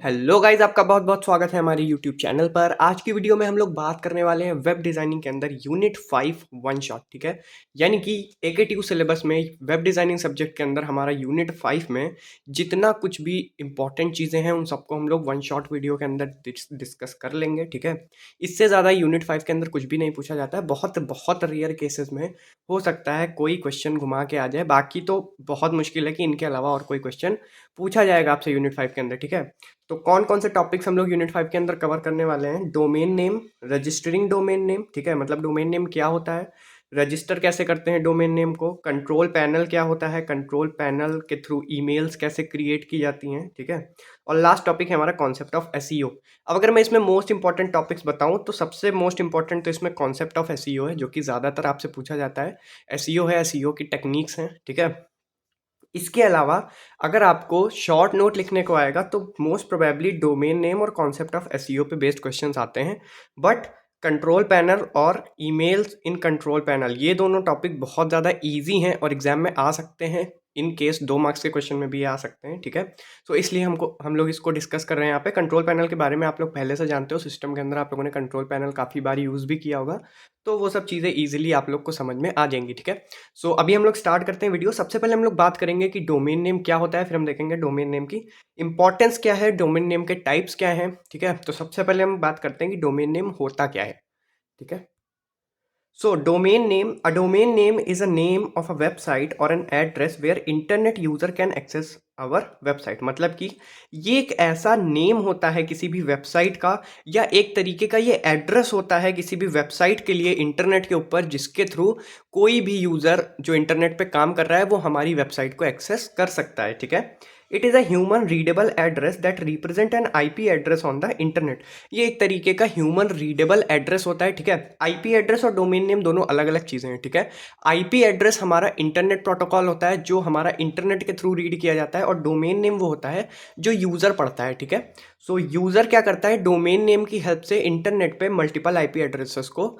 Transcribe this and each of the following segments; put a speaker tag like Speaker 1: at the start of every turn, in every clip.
Speaker 1: Hello guys, आपका बहुत बहुत स्वागत है हमारे यूट्यूब चैनल पर। आज की वीडियो में हम लोग बात करने वाले हैं वेब डिज़ाइनिंग के अंदर यूनिट 5 वन शॉट। ठीक है, यानी कि AKTU सिलेबस में वेब डिज़ाइनिंग सब्जेक्ट के अंदर हमारा यूनिट 5 में जितना कुछ भी इंपॉर्टेंट चीज़ें हैं उन सबको हम लोग वन शॉट वीडियो के अंदर डिस्कस कर लेंगे। ठीक है, इससे ज़्यादा यूनिट 5 के अंदर कुछ भी नहीं पूछा जाता है। बहुत बहुत रेयर केसेस में हो सकता है कोई क्वेश्चन घुमा के आ जाए, बाकी तो बहुत मुश्किल है कि इनके अलावा और कोई क्वेश्चन पूछा जाएगा आपसे यूनिट 5 के अंदर। ठीक है, तो कौन कौन से टॉपिक्स हम लोग यूनिट 5 के अंदर कवर करने वाले हैं? Domain name, registering domain name. ठीक है, मतलब डोमेन नेम क्या होता है, रजिस्टर कैसे करते हैं डोमेन नेम को, कंट्रोल पैनल क्या होता है, कंट्रोल पैनल के थ्रू ईमेल्स कैसे क्रिएट की जाती हैं। ठीक है, और लास्ट टॉपिक है हमारा कॉन्सेप्ट ऑफ एसईओ। अब अगर मैं इसमें मोस्ट इंपॉर्टेंट टॉपिक्स बताऊं तो सबसे मोस्ट इंपॉर्टेंट तो इसमें कॉन्सेप्ट ऑफ एसईओ है, जो कि ज़्यादातर आपसे पूछा जाता है। एसईओ है, एसईओ की टेक्निक्स हैं। ठीक है, इसके अलावा अगर आपको शॉर्ट नोट लिखने को आएगा तो मोस्ट प्रोबेबली डोमेन नेम और कॉन्सेप्ट ऑफ एसईओ पे बेस्ड क्वेश्चंस आते हैं। बट कंट्रोल पैनल और ईमेल्स इन कंट्रोल पैनल, ये दोनों टॉपिक बहुत ज़्यादा इजी हैं और एग्जाम में आ सकते हैं। इन केस 2 मार्क्स के क्वेश्चन में भी आ सकते हैं। ठीक है, तो इसलिए हम लोग इसको डिस्कस कर रहे हैं यहाँ पे। कंट्रोल पैनल के बारे में आप लोग पहले से जानते हो, सिस्टम के अंदर आप लोगों ने कंट्रोल पैनल काफ़ी बार यूज़ भी किया होगा, तो वो सब चीज़ें ईजिली आप लोग को समझ में आ जाएंगी। ठीक है, सो अभी हम लोग स्टार्ट करते हैं वीडियो। सबसे पहले हम लोग बात करेंगे कि डोमेन नेम क्या होता है, फिर हम देखेंगे डोमेन नेम की इंपॉर्टेंस क्या है, डोमेन नेम के टाइप्स क्या हैं। ठीक है, तो सबसे पहले हम बात करते हैं कि डोमेन नेम होता क्या है। ठीक है, so a domain name is a name of a website or an address where internet user can access our website। मतलब कि ये एक ऐसा नेम होता है किसी भी वेबसाइट का, या एक तरीके का ये एड्रेस होता है किसी भी वेबसाइट के लिए इंटरनेट के ऊपर, जिसके थ्रू कोई भी यूज़र जो इंटरनेट पे काम कर रहा है वो हमारी वेबसाइट को एक्सेस कर सकता है। ठीक है, it is a human readable address that represent N IP address on the internet. ये एक तरीके का ह्यूमन रीडेबल एड्रेस होता है। ठीक है, IP एड्रेस और डोमेन नेम दोनों अलग अलग चीज़ें हैं। ठीक है, IP एड्रेस हमारा इंटरनेट प्रोटोकॉल होता है जो हमारा इंटरनेट के थ्रू रीड किया जाता है, और डोमेन नेम वो होता है जो यूज़र पढ़ता है। ठीक है, सो यूज़र क्या करता है, डोमेन नेम की हेल्प से इंटरनेट पे मल्टीपल IP एड्रेसेस को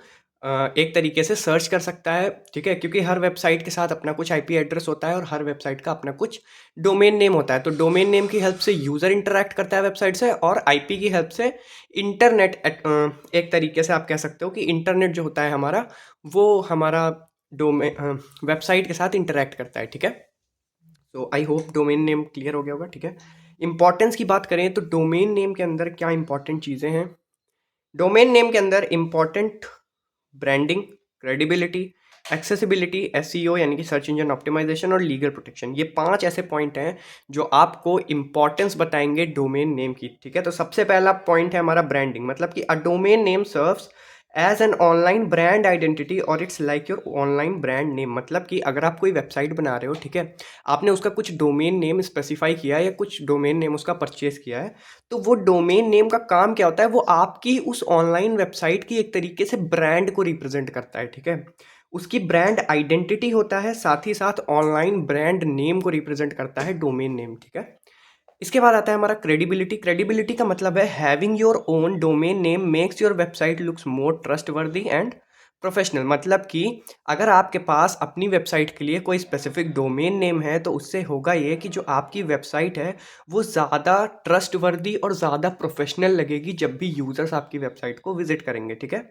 Speaker 1: एक तरीके से सर्च कर सकता है। ठीक है, क्योंकि हर वेबसाइट के साथ अपना कुछ IP एड्रेस होता है और हर वेबसाइट का अपना कुछ डोमेन नेम होता है। तो डोमेन नेम की हेल्प से यूज़र इंटरैक्ट करता है वेबसाइट से, और IP की हेल्प से इंटरनेट एक तरीके से आप कह सकते हो कि इंटरनेट जो होता है हमारा, वो हमारा वेबसाइट के साथ इंटरैक्ट करता है। ठीक है, तो I hope domain name clear हो गया होगा। ठीक है, इंपॉर्टेंस की बात करें तो डोमेन नेम के अंदर क्या इंपॉर्टेंट चीज़ें हैं। डोमेन नेम के अंदर important branding, credibility, accessibility, SEO यानी कि सर्च इंजन ऑप्टिमाइजेशन, और लीगल प्रोटेक्शन, ये 5 ऐसे पॉइंट हैं जो आपको इंपॉर्टेंस बताएंगे डोमेन नेम की। ठीक है, तो सबसे पहला पॉइंट है हमारा ब्रांडिंग। मतलब कि a domain name serves as an online brand identity और it's like your online brand name. मतलब कि अगर आप कोई वेबसाइट बना रहे हो, ठीक है, आपने उसका कुछ डोमेन नेम स्पेसिफाई किया है या कुछ डोमेन नेम उसका परचेज किया है, तो वो डोमेन नेम का काम क्या होता है, वो आपकी उस ऑनलाइन वेबसाइट की एक तरीके से ब्रांड को रिप्रेजेंट करता है। ठीक है, उसकी ब्रांड आइडेंटिटी होता है, साथ ही साथ ऑनलाइन ब्रांड नेम को रिप्रेजेंट करता है डोमेन नेम। ठीक है, इसके बाद आता है हमारा क्रेडिबिलिटी। क्रेडिबिलिटी का मतलब है having your own domain name makes your website looks more trustworthy and professional. मतलब कि अगर आपके पास अपनी वेबसाइट के लिए कोई स्पेसिफिक डोमेन नेम है, तो उससे होगा ये कि जो आपकी वेबसाइट है वो ज़्यादा ट्रस्टवर्दी और ज़्यादा प्रोफेशनल लगेगी जब भी यूज़र्स आपकी वेबसाइट को विजिट करेंगे। ठीक है,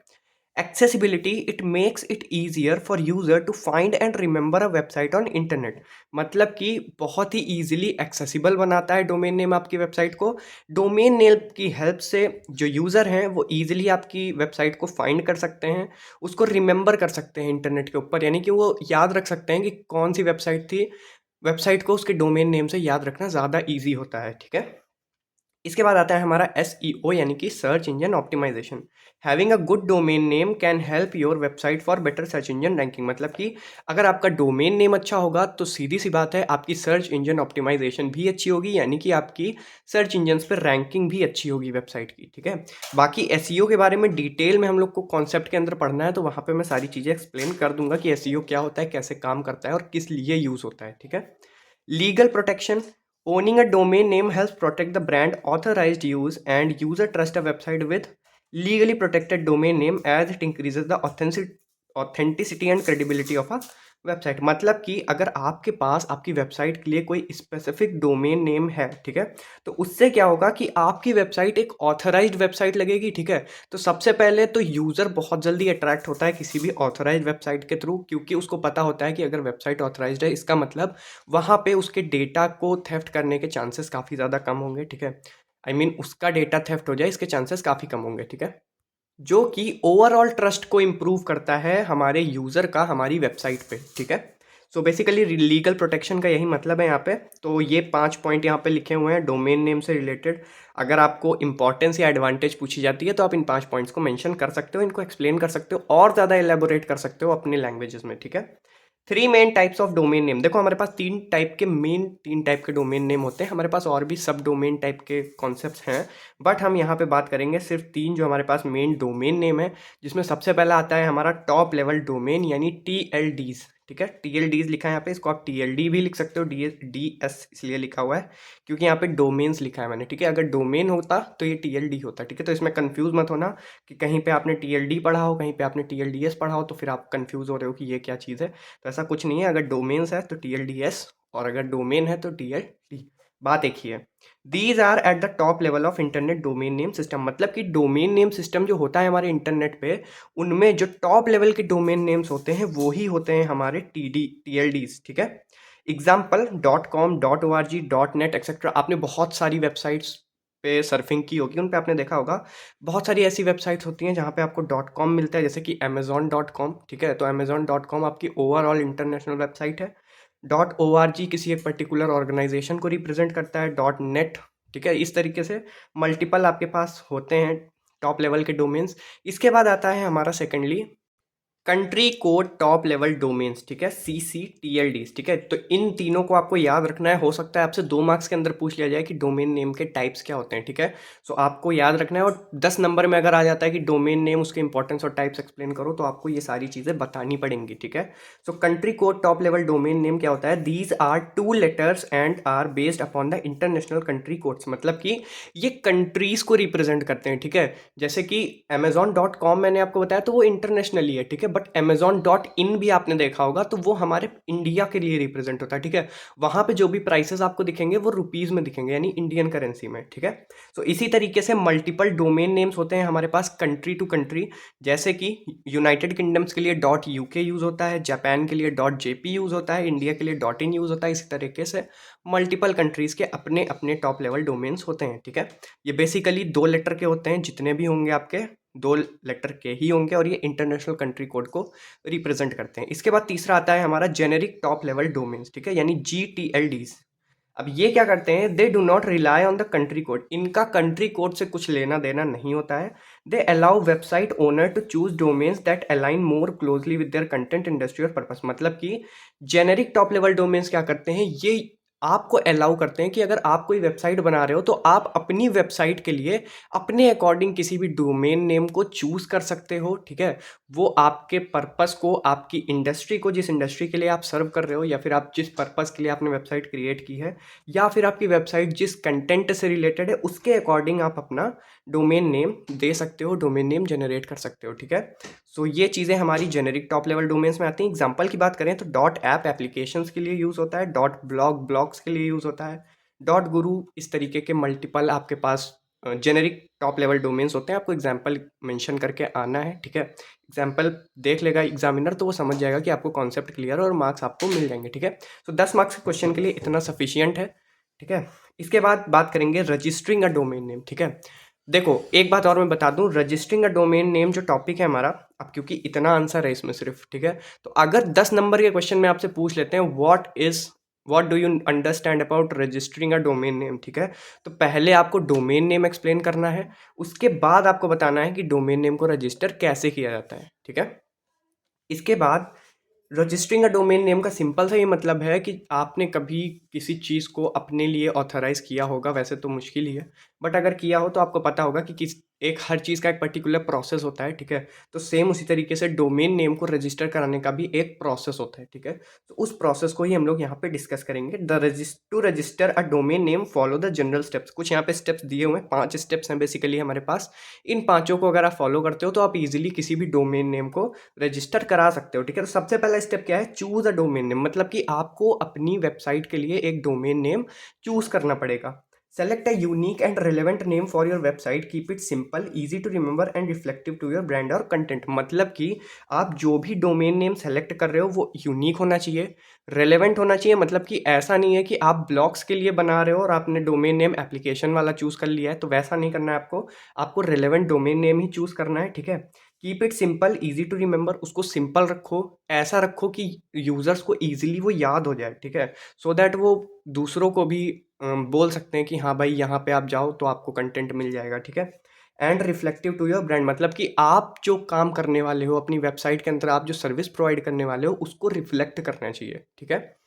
Speaker 1: accessibility, it makes it easier for user to find and remember a website on internet. मतलब कि बहुत ही ईजिली एक्सेसिबल बनाता है डोमेन नेम आपकी वेबसाइट को। डोमेन नेम की हेल्प से जो यूज़र हैं वो ईजिली आपकी वेबसाइट को फाइंड कर सकते हैं, उसको रिमेंबर कर सकते हैं इंटरनेट के ऊपर, यानी कि वो याद रख सकते हैं कि कौन सी वेबसाइट थी। वेबसाइट को उसके डोमेन नेम से याद रखना ज़्यादा ईजी होता है। ठीक है, इसके बाद आता है हमारा SEO यानी कि search engine optimisation. Having a good domain name can help your website for better search engine ranking. मतलब कि अगर आपका डोमेन नेम अच्छा होगा तो सीधी सी बात है आपकी सर्च इंजन ऑप्टिमाइजेशन भी अच्छी होगी, यानी कि आपकी सर्च इंजन पर रैंकिंग भी अच्छी होगी वेबसाइट की। ठीक है, बाकी SEO के बारे में डिटेल में हम लोग को कॉन्सेप्ट के अंदर पढ़ना है, तो वहाँ पर मैं सारी चीज़ें एक्सप्लेन कर दूंगा कि SEO क्या होता है, कैसे काम करता है और किस लिए यूज़ होता है। ठीक है, legal protection, owning a domain name helps protect the brand authorized use and user trust a website with legally protected domain name as it increases the authenticity and credibility of a website मतलब कि अगर आपके पास आपकी website के लिए कोई specific domain name है, ठीक है, तो उससे क्या होगा कि आपकी वेबसाइट एक ऑथराइज्ड वेबसाइट लगेगी, ठीक है। तो सबसे पहले तो यूज़र बहुत जल्दी अट्रैक्ट होता है किसी भी ऑथराइज्ड वेबसाइट के थ्रू, क्योंकि उसको पता होता है कि अगर वेबसाइट ऑथराइज्ड है इसका मतलब वहाँ पे उसके डेटा को थेफ्ट करने के चांसेस काफ़ी ज़्यादा कम होंगे, ठीक है। आई मीन उसका डेटा थेफ्ट हो जाए इसके चांसेस काफ़ी कम होंगे, ठीक है। जो कि ओवरऑल ट्रस्ट को इम्प्रूव करता है हमारे यूज़र का हमारी वेबसाइट पे, ठीक है। सो बेसिकली लीगल प्रोटेक्शन का यही मतलब है यहाँ पे। तो ये 5 पॉइंट यहाँ पे लिखे हुए हैं डोमेन नेम से रिलेटेड। अगर आपको इंपॉर्टेंस या एडवांटेज पूछी जाती है तो आप इन 5 पॉइंट्स को मेंशन कर सकते हो, इनको एक्सप्लेन कर सकते हो और ज़्यादा एलेबोरेट कर सकते हो अपने लैंग्वेजेस में, ठीक है। 3 main types of domain name. देखो हमारे पास 3 टाइप के डोमेन नेम होते हैं। हमारे पास और भी सब डोमेन टाइप के कॉन्सेप्ट्स हैं, बट हम यहाँ पे बात करेंगे सिर्फ 3 जो हमारे पास मेन डोमेन नेम है, जिसमें सबसे पहला आता है हमारा टॉप लेवल डोमेन यानी TLDs, ठीक है। TLDs लिखा है यहाँ पे, इसको आप TLD भी लिख सकते हो, DS इसलिए लिखा हुआ है क्योंकि यहाँ पे डोमेन्स लिखा है मैंने, ठीक है। अगर डोमेन होता तो ये TLD होता, ठीक है। तो इसमें कंफ्यूज मत होना कि कहीं पे आपने TLD पढ़ा हो, कहीं पे आपने TLDS पढ़ा हो, तो फिर आप कंफ्यूज हो रहे हो कि ये क्या चीज़ है। तो ऐसा कुछ नहीं है, अगर डोमेन्स है तो TLDS और अगर डोमेन है तो TLD, बात एक ही है। These are at the top level of internet domain name system, मतलब कि डोमेन नेम सिस्टम जो होता है हमारे इंटरनेट पे, उनमें जो टॉप लेवल के डोमेन नेम्स होते हैं वो ही होते हैं हमारे TLDs, ठीक है। Example .com, .org, .net etcetera. आपने बहुत सारी वेबसाइट्स पे सर्फिंग की होगी, उन पे आपने देखा होगा बहुत सारी ऐसी वेबसाइट्स होती हैं जहाँ पे आपको .com मिलता है, जैसे कि amazon.com, ठीक है। तो amazon.com आपकी ओवरऑल इंटरनेशनल वेबसाइट है। .org किसी एक पर्टिकुलर ऑर्गेनाइजेशन को रिप्रेजेंट करता है। .net, ठीक है। इस तरीके से मल्टीपल आपके पास होते हैं टॉप लेवल के डोमेन्स। इसके बाद आता है हमारा secondly country code top level domains, ठीक है, CCTLDs, ठीक है। तो इन तीनों को आपको याद रखना है। हो सकता है आपसे 2 मार्क्स के अंदर पूछ लिया जाए कि डोमेन नेम के टाइप्स क्या होते हैं, ठीक है। सो आपको याद रखना है, और 10 नंबर में अगर आ जाता है कि डोमेन नेम, उसके इंपॉर्टेंस और टाइप्स एक्सप्लेन करो, तो आपको ये सारी चीज़ें बतानी पड़ेंगी, ठीक है। So country code top level domain name क्या होता है? These are 2 letters and are based upon the international country codes, मतलब कि ये कंट्रीज को रिप्रेजेंट करते हैं, ठीक है। जैसे कि amazon.com मैंने आपको बताया तो वो इंटरनेशनली है, ठीक है। बट amazon.in भी आपने देखा होगा तो वो हमारे इंडिया के लिए रिप्रेजेंट होता है, ठीक है। वहाँ पे जो भी प्राइसेस आपको दिखेंगे वो रुपीज़ में दिखेंगे, यानी इंडियन करेंसी में, ठीक है। तो इसी तरीके से मल्टीपल डोमेन नेम्स होते हैं हमारे पास कंट्री टू कंट्री। जैसे कि यूनाइटेड किंगडम्स के लिए .UK यूज़ होता है, जापान के लिए .JP यूज़ होता है, इंडिया के लिए .in यूज़ होता है। इसी तरीके से मल्टीपल कंट्रीज़ के अपने अपने टॉप लेवल डोमेन्स होते हैं, ठीक है। ये बेसिकली 2 लेटर के होते हैं, जितने भी होंगे आपके 2 लेटर के ही होंगे, और ये इंटरनेशनल कंट्री कोड को रिप्रेजेंट करते हैं। इसके बाद तीसरा आता है हमारा जेनेरिक टॉप लेवल डोमेन्स, ठीक है, यानी GTLDs। अब ये क्या करते हैं? They do not rely on the country code. इनका कंट्री कोड से कुछ लेना देना नहीं होता है। They allow website owner to choose domains that align more closely with their content industry और पर्पस, मतलब कि जेनेरिक टॉप लेवल डोमेन्स क्या करते हैं? ये आपको अलाउ करते हैं कि अगर आप कोई वेबसाइट बना रहे हो तो आप अपनी वेबसाइट के लिए अपने अकॉर्डिंग किसी भी डोमेन नेम को चूज कर सकते हो, ठीक है। वो आपके पर्पस को, आपकी इंडस्ट्री को, जिस इंडस्ट्री के लिए आप सर्व कर रहे हो, या फिर आप जिस पर्पस के लिए आपने वेबसाइट क्रिएट की है, या फिर आपकी वेबसाइट जिस कंटेंट से रिलेटेड है, उसके अकॉर्डिंग आप अपना डोमेन नेम दे सकते हो, डोमेन नेम जनरेट कर सकते हो, ठीक है। सो ये चीज़ें हमारी जेनेरिक टॉप लेवल डोमेन्स में आती हैं। एग्जांपल की बात करें तो .ऐप एप्लीकेशंस के लिए यूज़ होता है, .ब्लॉग ब्लॉग्स के लिए यूज़ होता है, .गुरु, इस तरीके के मल्टीपल आपके पास जेनेरिक टॉप लेवल डोमेन्स होते हैं। आपको एग्जांपल मेंशन करके आना है, ठीक है। एग्जांपल देख लेगा एग्जामिनर तो वो समझ जाएगा कि आपको कॉन्सेप्ट क्लियर है और मार्क्स आपको मिल जाएंगे, ठीक है। तो 10 मार्क्स के क्वेश्चन के लिए इतना सफिशियंट है, ठीक है। इसके बाद बात करेंगे रजिस्टरिंग अ डोमेन नेम, ठीक है। देखो एक बात और मैं बता दूं, रजिस्टरिंग अ डोमेन नेम जो टॉपिक है हमारा, अब क्योंकि इतना आंसर है इसमें सिर्फ, ठीक है। तो अगर 10 नंबर के क्वेश्चन में आपसे पूछ लेते हैं what do you understand about registering a domain name, ठीक है। तो पहले आपको डोमेन नेम एक्सप्लेन करना है, उसके बाद आपको बताना है कि डोमेन नेम को रजिस्टर कैसे किया जाता है, ठीक है। इसके बाद रजिस्टरिंग अ डोमेन नेम का सिंपल सा ये मतलब है कि आपने कभी किसी चीज़ को अपने लिए ऑथराइज़ किया होगा, वैसे तो मुश्किल ही है, बट अगर किया हो तो आपको पता होगा कि किस एक हर चीज़ का एक पर्टिकुलर प्रोसेस होता है, ठीक है? तो सेम उसी तरीके से डोमेन नेम को रजिस्टर कराने का भी एक प्रोसेस होता है, ठीक है? तो उस प्रोसेस को ही हम लोग यहाँ पे डिस्कस करेंगे। To register a domain name follow the general steps. कुछ यहाँ पे स्टेप्स दिए हुए हैं, 5 स्टेप्स हैं बेसिकली हमारे पास। इन पाँचों को अगर आप फॉलो करते हो तो आप ईज़िली किसी भी डोमेन नेम को रजिस्टर करा सकते हो, ठीक है? तो सबसे पहला स्टेप क्या है? चूज़ अ डोमेन नेम, मतलब कि आपको अपनी वेबसाइट के लिए एक डोमेन नेम चूज़ करना पड़ेगा। Select a unique and relevant name for your website. Keep it simple, easy to remember and reflective to your brand or content. मतलब कि आप जो भी डोमेन नेम सेलेक्ट कर रहे हो वो यूनिक होना चाहिए, रेलेवेंट होना चाहिए। मतलब कि ऐसा नहीं है कि आप ब्लॉग्स के लिए बना रहे हो और आपने डोमेन नेम एप्लीकेशन वाला चूज़ कर लिया है, तो वैसा नहीं करना है आपको। आपको रेलेवेंट डोमेन नेम ही चूज़ करना है, ठीक है? Keep it simple, easy to remember. उसको सिंपल रखो, ऐसा रखो कि यूज़र्स को ईजिली वो याद हो जाए, ठीक है? सो दैट वो दूसरों को भी बोल सकते हैं कि हाँ भाई यहाँ पे आप जाओ तो आपको कंटेंट मिल जाएगा, ठीक है? And reflective to your brand, मतलब कि आप जो काम करने वाले हो अपनी वेबसाइट के अंदर, आप जो सर्विस प्रोवाइड करने वाले हो उसको रिफ्लेक्ट करना चाहिए, ठीक है?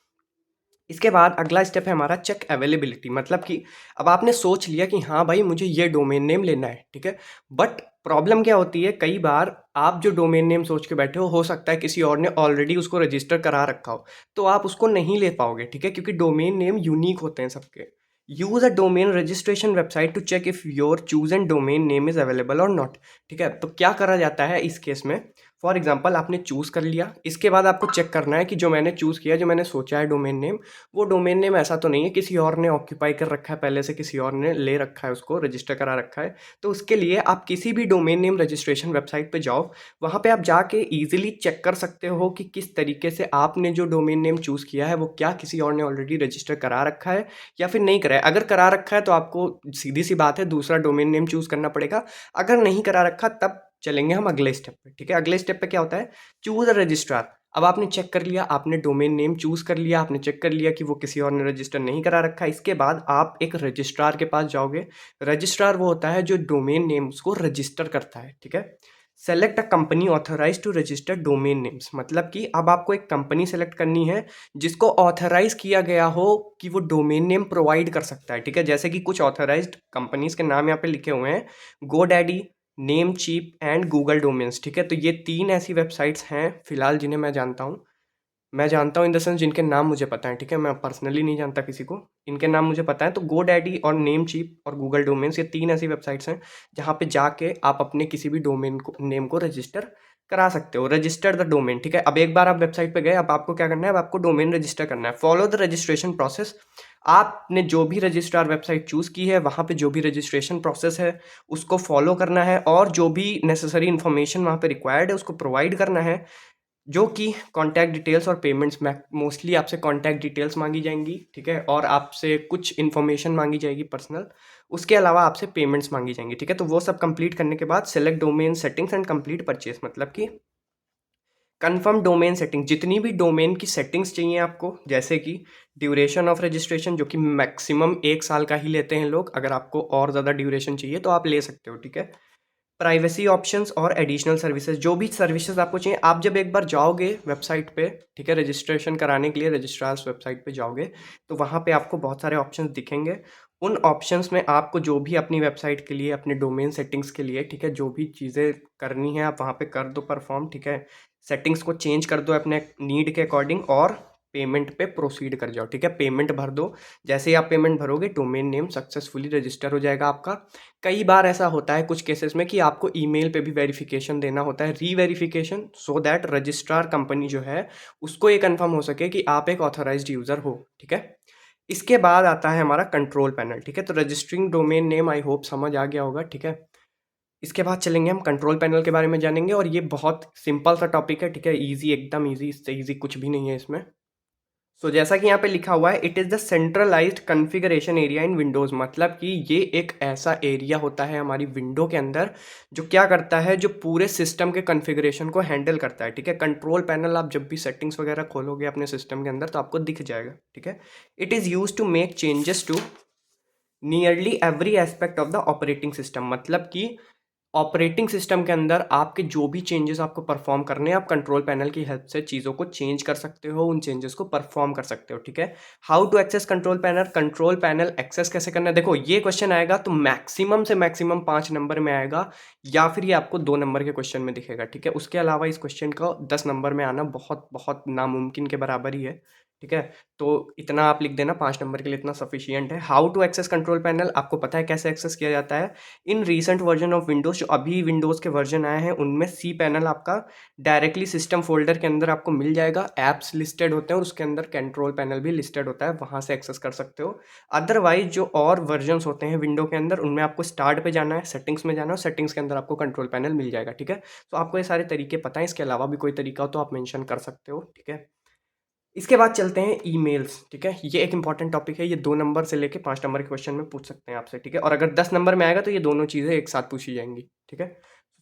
Speaker 1: इसके बाद अगला स्टेप है हमारा चेक अवेलेबिलिटी। मतलब कि अब आपने सोच लिया कि हाँ भाई मुझे ये डोमेन नेम लेना है, ठीक है? बट प्रॉब्लम क्या होती है, कई बार आप जो डोमेन नेम सोच के बैठे हो सकता है किसी और ने ऑलरेडी उसको रजिस्टर करा रखा हो, तो आप उसको नहीं ले पाओगे, ठीक है? क्योंकि डोमेन नेम यूनिक होते हैं सबके। Use a domain registration website to check if your chosen domain name is available और नॉट, ठीक है? तो क्या करा जाता है इस केस में? फॉर एग्जाम्पल आपने चूज़ कर लिया, इसके बाद आपको चेक करना है कि जो मैंने चूज़ किया, जो मैंने सोचा है डोमेन नेम, वो डोमेन नेम ऐसा तो नहीं है किसी और ने ऑक्यूपाई कर रखा है पहले से, किसी और ने ले रखा है, उसको रजिस्टर करा रखा है। तो उसके लिए आप किसी भी डोमेन नेम रजिस्ट्रेशन वेबसाइट पे जाओ, वहाँ पे आप जाके ईजिली चेक कर सकते हो कि किस तरीके से आपने जो डोमेन नेम चूज़ किया है वो क्या किसी और ने ऑलरेडी रजिस्टर करा रखा है या फिर नहीं करा है। अगर करा रखा है तो आपको सीधी सी बात है दूसरा डोमेन नेम चूज़ करना पड़ेगा। अगर नहीं करा रखा तब चलेंगे हम अगले स्टेप पे, ठीक है? अगले स्टेप पे क्या होता है? Choose a registrar. अब आपने चेक कर लिया, आपने डोमेन नेम चूज़ कर लिया, आपने चेक कर लिया कि वो किसी और ने रजिस्टर नहीं करा रखा है। इसके बाद आप एक रजिस्ट्रार के पास जाओगे। रजिस्ट्रार वो होता है जो डोमेन नेम्स को रजिस्टर करता है, ठीक है? Select a company authorize to register domain names, मतलब कि अब आपको एक कंपनी सेलेक्ट करनी है जिसको ऑथराइज किया गया हो कि वो डोमेन नेम प्रोवाइड कर सकता है, ठीक है? जैसे कि कुछ ऑथराइज्ड कंपनीज के नाम यहाँ पे लिखे हुए हैं, GoDaddy, Namecheap and Google domains, ठीक है? तो ये 3 ऐसी वेबसाइट्स हैं फिलहाल जिन्हें मैं जानता हूँ इन द सेंस जिनके नाम मुझे पता है, ठीक है? मैं पर्सनली नहीं जानता किसी को, इनके नाम मुझे पता है। तो गोडैडी और नेमचीप और गूगल डोमेन्स, ये 3 ऐसी वेबसाइट्स हैं जहाँ पे जाके आप अपने किसी भी डोमेन को नेम को रजिस्टर करा सकते हो। रजिस्टर द डोमेन, ठीक है? अब एक बार आप वेबसाइट पे गए, अब आपको क्या करना है? अब आपको डोमेन रजिस्टर करना है। Follow the registration process. आपने जो भी रजिस्ट्रार वेबसाइट चूज़ की है वहाँ पे जो भी रजिस्ट्रेशन प्रोसेस है उसको फॉलो करना है और जो भी नेसेसरी इन्फॉर्मेशन वहाँ पे रिक्वायर्ड है उसको प्रोवाइड करना है, जो कि कॉन्टैक्ट डिटेल्स और पेमेंट्स में मोस्टली आपसे कॉन्टैक्ट डिटेल्स मांगी जाएंगी, ठीक है? और आपसे कुछ इन्फॉर्मेशन मांगी जाएगी पर्सनल, उसके अलावा आपसे पेमेंट्स मांगी जाएंगी, ठीक है? तो वो सब कंप्लीट करने के बाद select domain settings and complete purchase, मतलब कि कंफर्म डोमेन सेटिंग। जितनी भी डोमेन की सेटिंग्स चाहिए आपको, जैसे कि ड्यूरेशन ऑफ रजिस्ट्रेशन जो कि मैक्सिमम 1 साल का ही लेते हैं लोग, अगर आपको और ज़्यादा ड्यूरेशन चाहिए तो आप ले सकते हो, ठीक है? प्राइवेसी ऑप्शंस और एडिशनल सर्विसेज, जो भी सर्विसेज आपको चाहिए, आप जब एक बार जाओगे वेबसाइट पे, ठीक है, रजिस्ट्रेशन कराने के लिए रजिस्ट्रार्स वेबसाइट पे जाओगे तो वहाँ पे आपको बहुत सारे ऑप्शंस दिखेंगे। उन ऑप्शंस में आपको जो भी अपनी वेबसाइट के लिए, अपने डोमेन सेटिंग्स के लिए, ठीक है, जो भी चीज़ें करनी है आप वहाँ पे कर दो परफॉर्म, ठीक है? सेटिंग्स को चेंज कर दो अपने नीड के अकॉर्डिंग और पेमेंट पे प्रोसीड कर जाओ, ठीक है? पेमेंट भर दो। जैसे ही आप पेमेंट भरोगे डोमेन नेम सक्सेसफुली रजिस्टर हो जाएगा आपका। कई बार ऐसा होता है कुछ केसेस में कि आपको ईमेल पे भी वेरिफिकेशन देना होता है, reverification, so that registrar company जो है उसको ये कंफर्म हो सके कि आप एक ऑथराइज्ड यूज़र हो, ठीक है? इसके बाद आता है हमारा कंट्रोल पैनल, ठीक है? तो registering domain name I hope समझ आ गया होगा, ठीक है? इसके बाद चलेंगे हम कंट्रोल पैनल के बारे में जानेंगे और ये बहुत सिंपल सा टॉपिक है, ठीक है? ईजी, एकदम ईजी, इससे ईजी कुछ भी नहीं है इसमें। जैसा कि यहाँ पे लिखा हुआ है, it is the centralised configuration area in Windows, मतलब कि ये एक ऐसा एरिया होता है हमारी विंडो के अंदर जो क्या करता है, जो पूरे सिस्टम के कॉन्फ़िगरेशन को हैंडल करता है, ठीक है? कंट्रोल पैनल आप जब भी सेटिंग्स वगैरह खोलोगे अपने सिस्टम के अंदर तो आपको दिख जाएगा, ठीक है? It is use to make changes to nearly every aspect of the operating system, मतलब कि ऑपरेटिंग सिस्टम के अंदर आपके जो भी चेंजेस आपको परफॉर्म करने हैं, आप कंट्रोल पैनल की हेल्प से चीज़ों को चेंज कर सकते हो, उन चेंजेस को परफॉर्म कर सकते हो, ठीक है। How to access control panel access कैसे करना है, देखो ये क्वेश्चन आएगा तो मैक्सिमम से मैक्सिमम 5 नंबर में आएगा, या फिर ये आपको 2 नंबर के क्वेश्चन में दिखेगा, ठीक है। उसके अलावा इस क्वेश्चन का 10 नंबर में आना बहुत बहुत नामुमकिन के बराबर ही है, ठीक है। तो इतना आप लिख देना, 5 नंबर के लिए इतना सफिशियंट है। How to access control panel, आपको पता है कैसे एक्सेस किया जाता है। In recent version of Windows, जो अभी विंडोज़ के वर्जन आए हैं, उनमें सी पैनल आपका डायरेक्टली सिस्टम फोल्डर के अंदर आपको मिल जाएगा। ऐप्स लिस्टेड होते हैं और उसके अंदर कंट्रोल पैनल भी लिस्टेड होता है, वहाँ से एक्सेस कर सकते हो। अदरवाइज जो और वर्जन्स होते हैं विंडो के अंदर, उनमें आपको स्टार्ट पे जाना है, सेटिंग्स में जाना है, सेटिंग्स के अंदर आपको कंट्रोल पैनल मिल जाएगा, ठीक है। तो आपको ये सारे तरीके पता है, इसके अलावा भी कोई तरीका हो तो आप मेंशन कर सकते हो, ठीक है। इसके बाद चलते हैं ईमेल्स, ठीक है। ये एक इंपॉर्टेंट टॉपिक है, ये 2 नंबर से लेके 5 नंबर के क्वेश्चन में पूछ सकते हैं आपसे, ठीक है। और अगर 10 नंबर में आएगा तो ये दोनों चीज़ें एक साथ पूछी जाएंगी, ठीक है।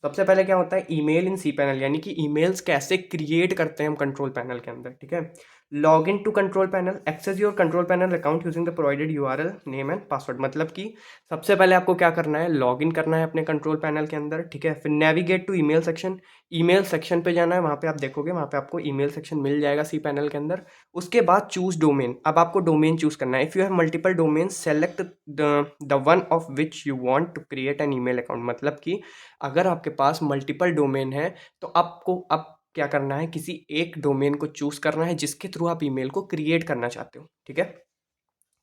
Speaker 1: सबसे पहले क्या होता है ईमेल इन सी पैनल, यानी कि ईमेल्स कैसे क्रिएट करते हैं हम कंट्रोल पैनल के अंदर, ठीक है। Log in to control panel, access your control panel account using the provided URL name and password, मतलब कि सबसे पहले आपको क्या करना है, लॉग इन करना है अपने कंट्रोल पैनल के अंदर, ठीक है। फिर navigate to email section, email section पे जाना है, वहाँ पे आप देखोगे वहाँ पे आपको ईमेल सेक्शन मिल जाएगा सी पैनल के अंदर। उसके बाद चूज डोमेन, अब आपको डोमेन चूज करना है। If you have multiple domain select the one of which you want to create an email account, मतलब कि अगर आपके पास मल्टीपल डोमेन है तो आपको अब क्या करना है, किसी एक डोमेन को चूज करना है जिसके थ्रू आप ईमेल को क्रिएट करना चाहते हो, ठीक है।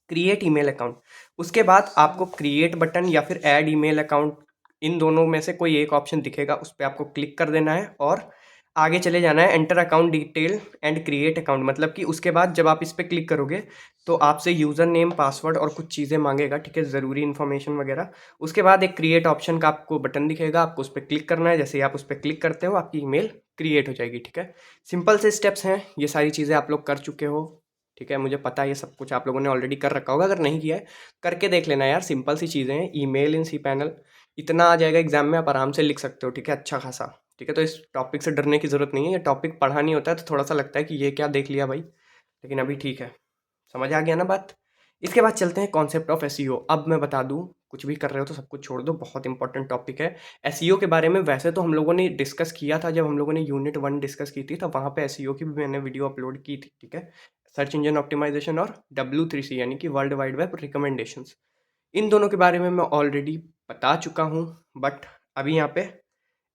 Speaker 1: क्रिएट ईमेल अकाउंट, उसके बाद आपको क्रिएट बटन या फिर ऐड ईमेल अकाउंट, इन दोनों में से कोई एक ऑप्शन दिखेगा, उस पर आपको क्लिक कर देना है और आगे चले जाना है। Enter account detail and create account, मतलब कि उसके बाद जब आप इस पर क्लिक करोगे तो आपसे यूज़र नेम, पासवर्ड और कुछ चीज़ें मांगेगा, ठीक है, ज़रूरी इन्फॉर्मेशन वगैरह। उसके बाद एक क्रिएट ऑप्शन का आपको बटन दिखेगा, आपको उस पर क्लिक करना है। जैसे ही आप उस पर क्लिक करते हो आपकी ईमेल क्रिएट हो जाएगी, ठीक है। सिंपल से स्टेप्स हैं, ये सारी चीज़ें आप लोग कर चुके हो, ठीक है। मुझे पता है ये सब कुछ आप लोगों ने ऑलरेडी कर रखा होगा, अगर नहीं किया है करके देख लेना यार, सिंपल सी चीज़ें हैं। ईमेल इन सी पैनल, इतना आ जाएगा एग्जाम में, आप आराम से लिख सकते हो, ठीक है, अच्छा खासा, ठीक है। तो इस टॉपिक से डरने की ज़रूरत नहीं है, ये टॉपिक पढ़ा नहीं होता है तो थोड़ा सा लगता है कि ये क्या देख लिया भाई, लेकिन अभी ठीक है, समझ आ गया ना बात। इसके बाद चलते हैं कॉन्सेप्ट ऑफ एसईओ। अब मैं बता दूं, कुछ भी कर रहे हो तो सब कुछ छोड़ दो, बहुत इंपॉर्टेंट टॉपिक है। एसईओ के बारे में वैसे तो हम लोगों ने डिस्कस किया था, जब हम लोगों ने यूनिट 1 डिस्कस की थी, तब वहाँ पे एसईओ की भी मैंने वीडियो अपलोड की थी, ठीक है। सर्च इंजन ऑप्टिमाइजेशन और W3C यानी कि वर्ल्ड वाइड वेब रिकमेंडेशंस, इन दोनों के बारे में मैं ऑलरेडी बता चुका हूँ, बट अभी यहाँ पे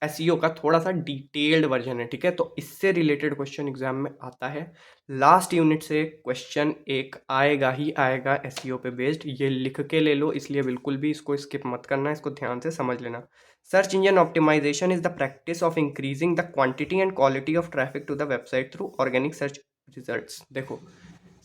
Speaker 1: एसईओ का थोड़ा सा डिटेल्ड वर्जन है, ठीक है। तो इससे रिलेटेड क्वेश्चन एग्जाम में आता है, लास्ट यूनिट से क्वेश्चन एक आएगा ही आएगा एसईओ पे बेस्ड, ये लिख के ले लो, इसलिए बिल्कुल भी इसको स्किप मत करना, इसको ध्यान से समझ लेना। Search engine optimisation is the practice of increasing the quantity and quality of traffic to the website through organic search results. देखो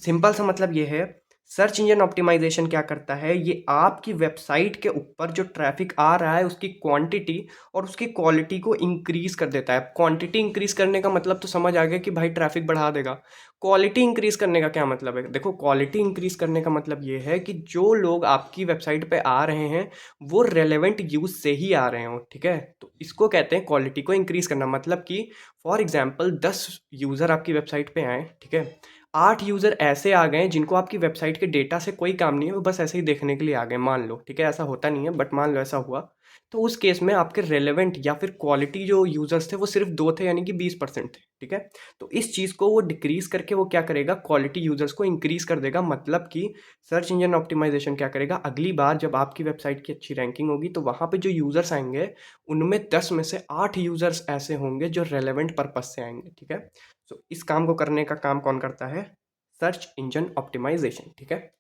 Speaker 1: सिंपल सा मतलब ये है, सर्च इंजन ऑप्टिमाइजेशन क्या करता है, ये आपकी वेबसाइट के ऊपर जो ट्रैफिक आ रहा है उसकी क्वांटिटी और उसकी क्वालिटी को इंक्रीज कर देता है। क्वांटिटी इंक्रीज करने का मतलब तो समझ आ गया कि भाई ट्रैफिक बढ़ा देगा। क्वालिटी इंक्रीज करने का क्या मतलब है, देखो क्वालिटी इंक्रीज करने का मतलब ये है कि जो लोग आपकी वेबसाइट पे आ रहे हैं वो रेलेवेंट यूज से ही आ रहे हो, ठीक है। तो इसको कहते हैं क्वालिटी को इंक्रीज करना, मतलब कि फॉर एग्जाम्पल 10 यूज़र आपकी वेबसाइट पे आए, ठीक है, 8 यूज़र ऐसे आ गए जिनको आपकी वेबसाइट के डेटा से कोई काम नहीं है, वो बस ऐसे ही देखने के लिए आ गए, मान लो, ठीक है। ऐसा होता नहीं है बट मान लो ऐसा हुआ, तो उस केस में आपके रेलेवेंट या फिर क्वालिटी जो यूज़र्स थे वो सिर्फ 2 थे, यानी कि 20% थे, ठीक है। तो इस चीज़ को वो डिक्रीज करके वो क्या करेगा, क्वालिटी यूज़र्स को इंक्रीज कर देगा। मतलब कि सर्च इंजन ऑप्टिमाइजेशन क्या करेगा, अगली बार जब आपकी वेबसाइट की अच्छी रैंकिंग होगी तो वहाँ पे जो यूज़र्स आएंगे उनमें 10 में से 8 यूज़र्स ऐसे होंगे जो रेलेवेंट पर्पज से आएंगे, ठीक है। सो इस काम को करने का काम कौन करता है, सर्च इंजन ऑप्टिमाइजेशन, ठीक है।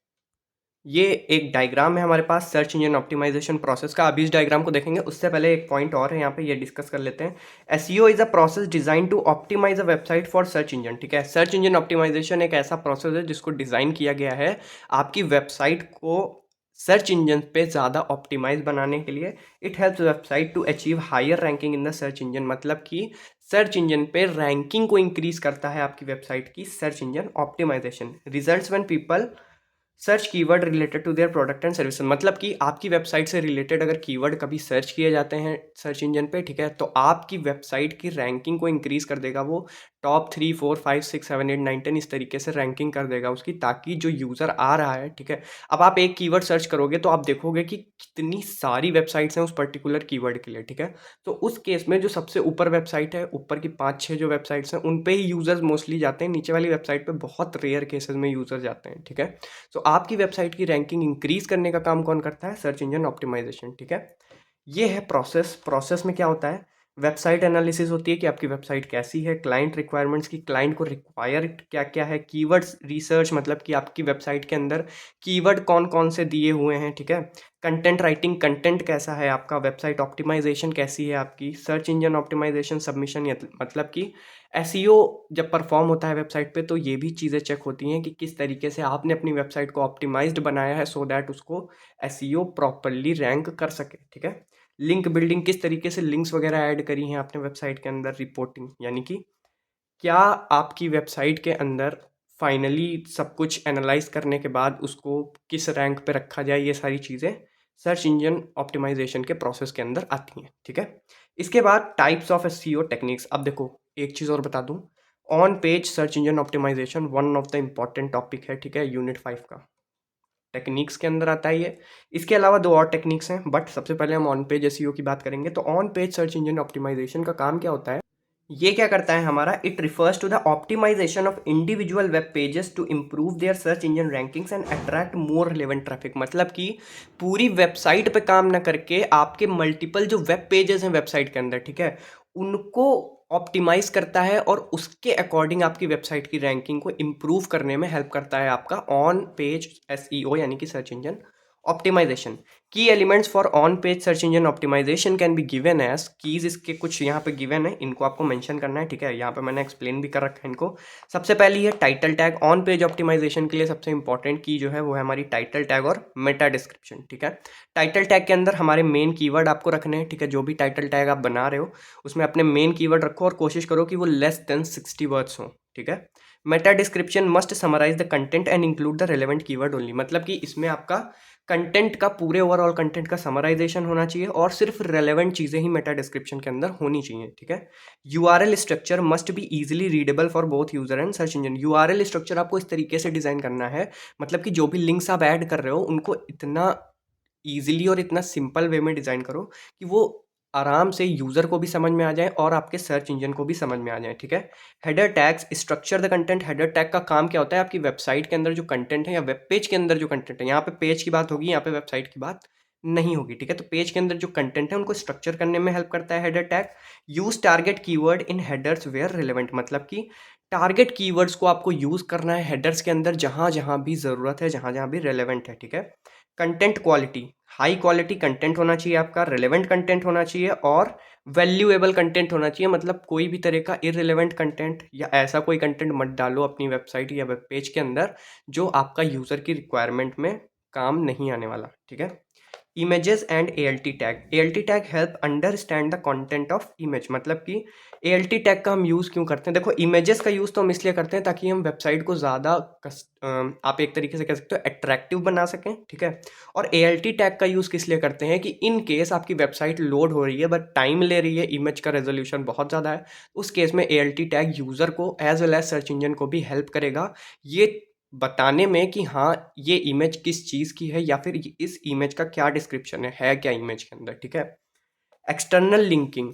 Speaker 1: ये एक डायग्राम है हमारे पास सर्च इंजन ऑप्टिमाइजेशन प्रोसेस का, अभी इस डायग्राम को देखेंगे उससे पहले एक पॉइंट और है यहाँ पे, ये डिस्कस कर लेते हैं। SEO is a process design to optimise a website for search engine, ठीक है। सर्च इंजन ऑप्टिमाइजेशन एक ऐसा प्रोसेस है जिसको डिजाइन किया गया है आपकी वेबसाइट को सर्च इंजन पे ज़्यादा ऑप्टिमाइज बनाने के लिए। It helps website to achieve higher ranking in the search engine, मतलब कि सर्च इंजन पे रैंकिंग को इंक्रीज करता है आपकी वेबसाइट की search engine optimisation. Results when people search keyword related to their product and service, मतलब कि आपकी वेबसाइट से रिलेटेड अगर कीवर्ड कभी सर्च किए जाते हैं सर्च इंजन पे, ठीक है, तो आपकी वेबसाइट की रैंकिंग को इंक्रीज कर देगा वो टॉप 3 4 5 6 7 8 9 10 इस तरीके से रैंकिंग कर देगा उसकी, ताकि जो यूज़र आ रहा है, ठीक है। अब आप एक कीवर्ड सर्च करोगे तो आप देखोगे कि कितनी सारी वेबसाइट्स हैं उस पर्टिकुलर कीवर्ड के लिए, ठीक है। तो उस केस में जो सबसे ऊपर वेबसाइट है, ऊपर की 5-6 जो वेबसाइट्स हैं उन पे ही यूज़र्स मोस्टली जाते हैं, नीचे वाली वेबसाइट पे बहुत रेयर केसेस में यूज़र जाते हैं, ठीक है। तो आपकी वेबसाइट की रैंकिंग इंक्रीज़ करने का काम कौन करता है? सर्च इंजन ऑप्टिमाइजेशन, ठीक है। ये है प्रोसेस में क्या होता है? वेबसाइट एनालिसिस होती है कि आपकी वेबसाइट कैसी है, क्लाइंट रिक्वायरमेंट्स की क्लाइंट को रिक्वायर क्या क्या है, कीवर्ड्स रिसर्च मतलब कि आपकी वेबसाइट के अंदर कीवर्ड कौन कौन से दिए हुए हैं, ठीक है। कंटेंट राइटिंग, कंटेंट कैसा है आपका, वेबसाइट ऑप्टिमाइजेशन कैसी है आपकी, सर्च इंजन ऑप्टिमाइजेशन सबमिशन, मतलब कि एसईओ जब परफॉर्म होता है वेबसाइट पे तो ये भी चीज़ें चेक होती हैं कि किस तरीके से आपने अपनी वेबसाइट को ऑप्टिमाइज्ड बनाया है सो दैट उसको एसईओ प्रॉपरली रैंक कर सके, ठीक है। लिंक बिल्डिंग, किस तरीके से लिंक्स वगैरह ऐड करी हैं आपने वेबसाइट के अंदर, रिपोर्टिंग यानी कि क्या आपकी वेबसाइट के अंदर फाइनली सब कुछ एनालाइज करने के बाद उसको किस रैंक पे रखा जाए, ये सारी चीज़ें सर्च इंजन ऑप्टिमाइजेशन के प्रोसेस के अंदर आती हैं, ठीक है। इसके बाद टाइप्स ऑफ एसईओ टेक्निक्स। अब देखो एक चीज़ और बता दूं, on page search engine optimisation one of the important topic है, ठीक है, यूनिट 5 का टेक्निक्स के अंदर आता है ये। इसके अलावा दो और टेक्निक्स हैं, बट सबसे पहले हम ऑन पेज एसईओ की बात करेंगे। तो on page search engine optimisation का काम क्या होता है? ये क्या करता है हमारा? It refers to the optimisation of individual web pages to improve their search engine rankings and attract more relevant traffic. मतलब कि पूरी वेबसाइट पे काम ना करके आपके मल्टीपल जो वेब पेजेस हैं वेबसाइट के अंदर, ठीक है, उनको ऑप्टिमाइज करता है और उसके अकॉर्डिंग आपकी वेबसाइट की रैंकिंग को इम्प्रूव करने में हेल्प करता है आपका ऑन पेज एसईओ यानी कि search engine optimisation. Key elements for on page search engine optimisation can be given as keys. इसके कुछ यहाँ पे गिवन है, इनको आपको मेंशन करना है, ठीक है। यहाँ पे मैंने एक्सप्लेन भी कर रखा है इनको। सबसे पहली है title tag. On page optimisation के लिए सबसे इंपॉर्टेंट की जो है वो है हमारी टाइटल टैग और मेटा डिस्क्रिप्शन, ठीक है। टाइटल टैग के अंदर हमारे मेन कीवर्ड आपको रखने हैं, ठीक है। जो भी टाइटल टैग आप बना रहे हो उसमें अपने मेन कीवर्ड रखो और कोशिश करो कि वो लेस देन 60 वर्ड्स हो, ठीक है। Meta description must summarise the content and include the relevant keyword only. मतलब कि इसमें आपका कंटेंट का, पूरे ओवरऑल कंटेंट का समराइजेशन होना चाहिए और सिर्फ रेलेवेंट चीज़ें ही मेटा डिस्क्रिप्शन के अंदर होनी चाहिए, ठीक है। URL structure must be easily readable for both user and search engine. URL structure आपको इस तरीके से डिज़ाइन करना है, मतलब कि जो भी लिंक्स आप ऐड कर रहे हो उनको इतना ईजिली और इतना सिंपल वे में डिज़ाइन करो कि वो आराम से यूज़र को भी समझ में आ जाए और आपके सर्च इंजन को भी समझ में आ जाए, ठीक है। Header tags structure the content. Header tag का काम क्या होता है? आपकी वेबसाइट के अंदर जो कंटेंट है या वेब पेज के अंदर जो कंटेंट है, यहाँ पे पेज की बात होगी, यहाँ पे वेबसाइट की बात नहीं होगी, ठीक है। तो पेज के अंदर जो कंटेंट है उनको स्ट्रक्चर करने में हेल्प करता है header tag. Use target keyword in headers where relevant. मतलब कि टारगेट कीवर्ड्स को आपको यूज़ करना है हेडर्स के अंदर जहाँ जहाँ भी ज़रूरत है, जहाँ जहाँ भी रेलेवेंट है, ठीक है। Content quality, high quality content होना चाहिए आपका, रिलेवेंट कंटेंट होना चाहिए और वैल्यूएबल कंटेंट होना चाहिए। मतलब कोई भी तरह का इररिलेवेंट कंटेंट या ऐसा कोई कंटेंट मत डालो अपनी वेबसाइट या वेब पेज के अंदर जो आपका यूज़र की रिक्वायरमेंट में काम नहीं आने वाला, ठीक है। Images and ALT tag. ALT tag help understand the content of image. मतलब कि ALT टैग का हम यूज़ क्यों करते हैं? देखो इमेजेस का यूज़ तो हम इसलिए करते हैं ताकि हम वेबसाइट को ज़्यादा आप एक तरीके से कह सकते हो अट्रैक्टिव बना सकें, ठीक है। और ALT टैग का यूज़ किस लिए करते हैं कि इन केस आपकी वेबसाइट लोड हो रही है बट टाइम ले रही है, इमेज का रेजोल्यूशन बहुत ज़्यादा है, उस केस में ALT टैग यूज़र को as well as search engine को भी हेल्प करेगा ये बताने में कि हाँ ये इमेज किस चीज़ की है या फिर इस इमेज का क्या डिस्क्रिप्शन है क्या इमेज के अंदर, ठीक है। External linking.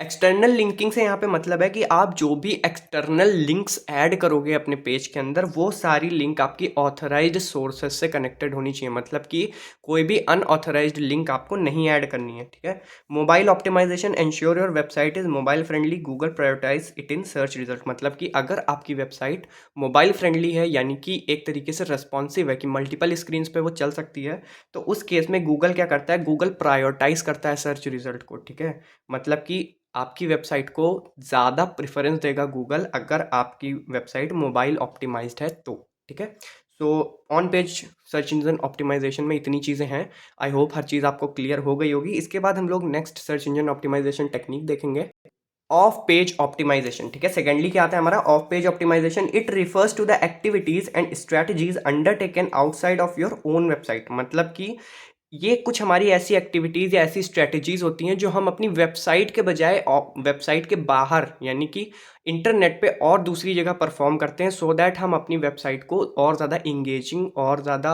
Speaker 1: एक्सटर्नल लिंकिंग से यहाँ पे मतलब है कि आप जो भी एक्सटर्नल लिंक्स ऐड करोगे अपने पेज के अंदर वो सारी लिंक आपकी ऑथराइज्ड सोर्सेज से कनेक्टेड होनी चाहिए। मतलब कि कोई भी अनऑथराइज्ड लिंक आपको नहीं ऐड करनी है, ठीक है। Mobile optimisation ensure your website is mobile friendly, Google prioritise it in search result. मतलब कि अगर आपकी वेबसाइट मोबाइल फ्रेंडली है यानी कि एक तरीके से रेस्पॉन्सिव है कि मल्टीपल स्क्रीन पे वो चल सकती है, तो उस केस में गूगल क्या करता है? गूगल प्रायोरिटाइज करता है सर्च रिजल्ट को, ठीक है। मतलब कि आपकी वेबसाइट को ज़्यादा प्रेफरेंस देगा गूगल अगर आपकी वेबसाइट मोबाइल ऑप्टिमाइज्ड है तो, ठीक है। So on page search engine optimisation में इतनी चीज़ें हैं। आई होप हर चीज़ आपको क्लियर हो गई होगी। इसके बाद हम लोग next search engine optimisation technique देखेंगे, ऑफ पेज ऑप्टिमाइजेशन, ठीक है। सेकेंडली क्या आता है हमारा? Off page optimisation. It refers to the activities and strategies undertaken outside of your own website. मतलब कि ये कुछ हमारी ऐसी एक्टिविटीज़ या ऐसी स्ट्रैटेजीज़ होती हैं जो हम अपनी वेबसाइट के बजाय वेबसाइट के बाहर यानी कि इंटरनेट पे और दूसरी जगह परफॉर्म करते हैं सो दैट हम अपनी वेबसाइट को और ज़्यादा इंगेजिंग और ज़्यादा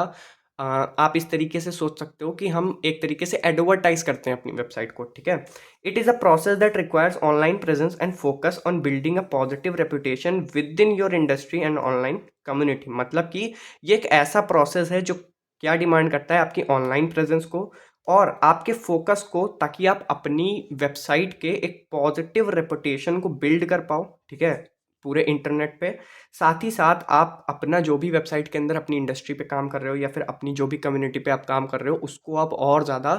Speaker 1: आप इस तरीके से सोच सकते हो कि हम एक तरीके से एडवर्टाइज करते हैं अपनी वेबसाइट को, ठीक है। It is a process that requires online presence and focus on building a positive reputation with in your industry and online community. मतलब कि ये एक ऐसा प्रोसेस है जो क्या डिमांड करता है आपकी ऑनलाइन प्रेजेंस को और आपके फोकस को, ताकि आप अपनी वेबसाइट के एक पॉजिटिव रेपुटेशन को बिल्ड कर पाओ, ठीक है, पूरे इंटरनेट पे। साथ ही साथ आप अपना जो भी वेबसाइट के अंदर अपनी इंडस्ट्री पे काम कर रहे हो या फिर अपनी जो भी कम्युनिटी पे आप काम कर रहे हो उसको आप और ज़्यादा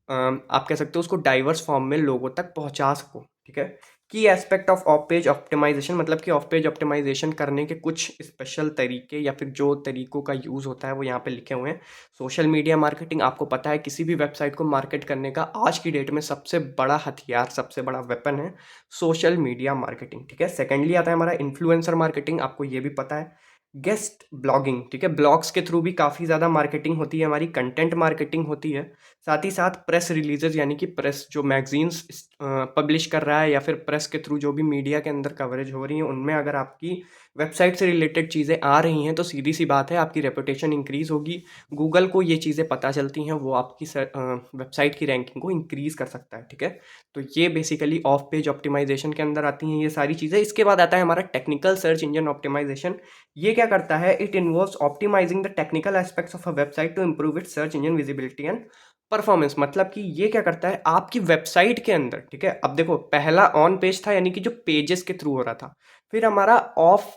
Speaker 1: आप कह सकते हो उसको डाइवर्स फॉर्म में लोगों तक पहुंचा सको, ठीक है। की एस्पेक्ट ऑफ पेज ऑप्टिमाइजेशन, मतलब कि ऑफ पेज ऑप्टिमाइजेशन करने के कुछ स्पेशल तरीके या फिर जो तरीकों का यूज़ होता है वो यहाँ पे लिखे हुए हैं। सोशल मीडिया मार्केटिंग, आपको पता है किसी भी वेबसाइट को मार्केट करने का आज की डेट में सबसे बड़ा हथियार, सबसे बड़ा वेपन है सोशल मीडिया मार्केटिंग, ठीक है। सेकेंडली आता है हमारा इन्फ्लुएंसर मार्केटिंग, आपको ये भी पता है। गेस्ट ब्लॉगिंग, ठीक है, ब्लॉग्स के थ्रू भी काफ़ी ज़्यादा मार्केटिंग होती है हमारी, कंटेंट मार्केटिंग होती है। साथ ही साथ प्रेस रिलीजेस, यानी कि प्रेस जो मैगजीन्स पब्लिश कर रहा है या फिर प्रेस के थ्रू जो भी मीडिया के अंदर कवरेज हो रही है उनमें अगर आपकी वेबसाइट से रिलेटेड चीज़ें आ रही हैं तो सीधी सी बात है आपकी रेपुटेशन इंक्रीज़ होगी। गूगल को ये चीज़ें पता चलती हैं, वो आपकी वेबसाइट की रैंकिंग को इंक्रीज़ कर सकता है, ठीक है। तो ये बेसिकली ऑफ पेज ऑप्टिमाइजेशन के अंदर आती हैं ये सारी चीज़ें। इसके बाद आता है हमारा टेक्निकल सर्च इंजन ऑप्टिमाइजेशन। ये क्या करता है, it involves optimising the technical aspects of a website to improve its search engine visibility and performance. मतलब कि ये क्या करता है आपकी वेबसाइट के अंदर, ठीक है। अब देखो, पहला ऑन पेज था यानी कि जो पेजेस के थ्रू हो रहा था, फिर हमारा ऑफ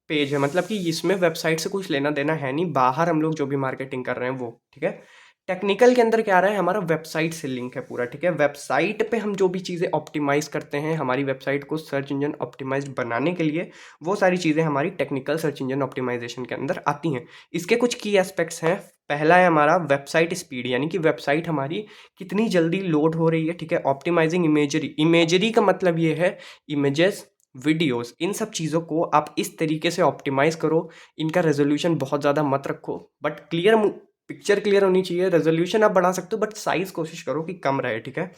Speaker 1: पेज है, मतलब कि इसमें वेबसाइट से कुछ लेना देना है नहीं, बाहर हम लोग जो भी मार्केटिंग कर रहे हैं वो, ठीक है। टेक्निकल के अंदर क्या आ रहा है, हमारा वेबसाइट से लिंक है पूरा, ठीक है। वेबसाइट पे हम जो भी चीज़ें ऑप्टिमाइज़ करते हैं हमारी वेबसाइट को सर्च इंजन ऑप्टिमाइज्ड बनाने के लिए, वो सारी चीज़ें हमारी टेक्निकल सर्च इंजन ऑप्टिमाइजेशन के अंदर आती हैं। इसके कुछ की एस्पेक्ट्स हैं। पहला है हमारा वेबसाइट स्पीड, यानी कि वेबसाइट हमारी कितनी जल्दी लोड हो रही है, ठीक है। ऑप्टिमाइजिंग इमेजरी, इमेजरी का मतलब ये है इमेजेस, वीडियोस, इन सब चीज़ों को आप इस तरीके से ऑप्टिमाइज़ करो, इनका रेजोल्यूशन बहुत ज़्यादा मत रखो, बट क्लियर पिक्चर क्लियर होनी चाहिए। रेजोल्यूशन आप बढ़ा सकते हो बट साइज़ कोशिश करो कि कम रहे, ठीक है।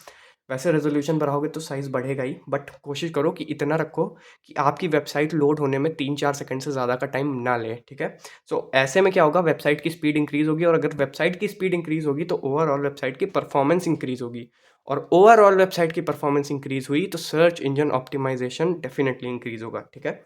Speaker 1: वैसे रेजोल्यूशन बढ़ाओगे तो साइज़ बढ़ेगा ही, बट कोशिश करो कि इतना रखो कि आपकी वेबसाइट लोड होने में 3-4 सेकंड से ज़्यादा का टाइम ना ले, ठीक है। सो ऐसे में क्या होगा, वेबसाइट की स्पीड इंक्रीज़ होगी, और अगर वेबसाइट की स्पीड इंक्रीज़ होगी तो ओवरऑल वेबसाइट की परफॉर्मेंस इंक्रीज़ होगी, और ओवरऑल वेबसाइट की परफॉर्मेंस इंक्रीज़ हुई तो search engine optimisation definitely increase होगा, ठीक है।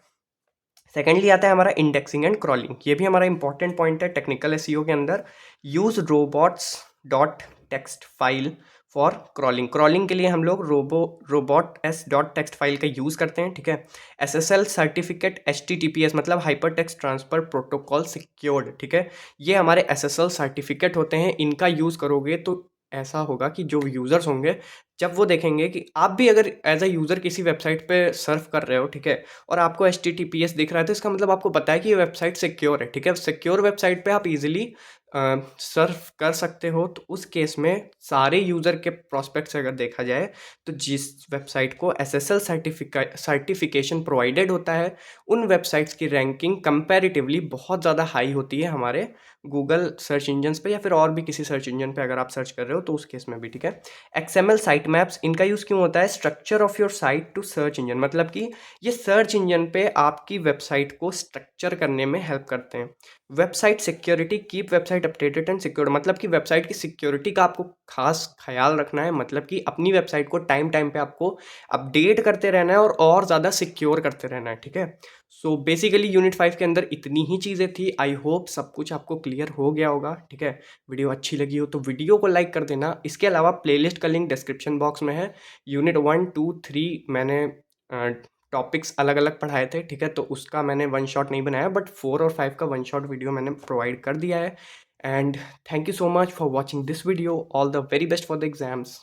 Speaker 1: सेकेंडली आता है हमारा इंडेक्सिंग एंड क्रॉलिंग। ये भी हमारा इंपॉर्टेंट पॉइंट है टेक्निकल एसईओ के अंदर। Use robots dot text file for crawling. Crawling के लिए हम लोग robot S dot text file का यूज़ करते हैं, ठीक है। एसएसएल सर्टिफिकेट, HTTPS मतलब hyper text transfer protocol secured, ठीक है। ये हमारे एसएसएल सर्टिफिकेट होते हैं, इनका यूज़ करोगे तो ऐसा होगा कि जो यूज़र्स होंगे जब वो देखेंगे कि आप भी अगर एज अ यूज़र किसी वेबसाइट पे सर्फ कर रहे हो, ठीक है, और आपको HTTPS दिख रहा है तो इसका मतलब आपको पता है कि ये वेबसाइट सिक्योर है, ठीक है। सिक्योर वेबसाइट पे आप इजीली सर्फ कर सकते हो, तो उस केस में सारे यूज़र के प्रोस्पेक्ट से अगर देखा जाए तो जिस वेबसाइट को SSL सर्टिफिकेशन प्रोवाइडेड होता है उन वेबसाइट्स की रैंकिंग कंपैरेटिवली बहुत ज़्यादा हाई होती है हमारे गूगल सर्च इंजन पे या फिर और भी किसी सर्च इंजन पे अगर आप सर्च कर रहे हो तो उस केस में भी, ठीक है। XML साइट मैप्स, इनका यूज़ क्यों होता है, structure of your site to search engine, मतलब कि ये सर्च इंजन पे आपकी वेबसाइट को स्ट्रक्चर करने में हेल्प करते हैं। Website security, keep website updated and secure, मतलब कि वेबसाइट की सिक्योरिटी का आपको खास ख्याल रखना है, मतलब कि अपनी वेबसाइट को टाइम टाइम पे आपको अपडेट करते रहना है और ज़्यादा सिक्योर करते रहना है, ठीक है। सो बेसिकली यूनिट 5 के अंदर इतनी ही चीज़ें थी। आई होप सब कुछ आपको क्लियर हो गया होगा, ठीक है। वीडियो अच्छी लगी हो तो वीडियो को लाइक कर देना। इसके अलावा प्लेलिस्ट का लिंक डिस्क्रिप्शन बॉक्स में है। यूनिट 1, 2, 3 मैंने टॉपिक्स अलग अलग पढ़ाए थे, ठीक है, तो उसका मैंने वन शॉट नहीं बनाया, बट 4 और 5 का वन शॉट वीडियो मैंने प्रोवाइड कर दिया है। And thank you so much for watching this video. All the very best for the exams.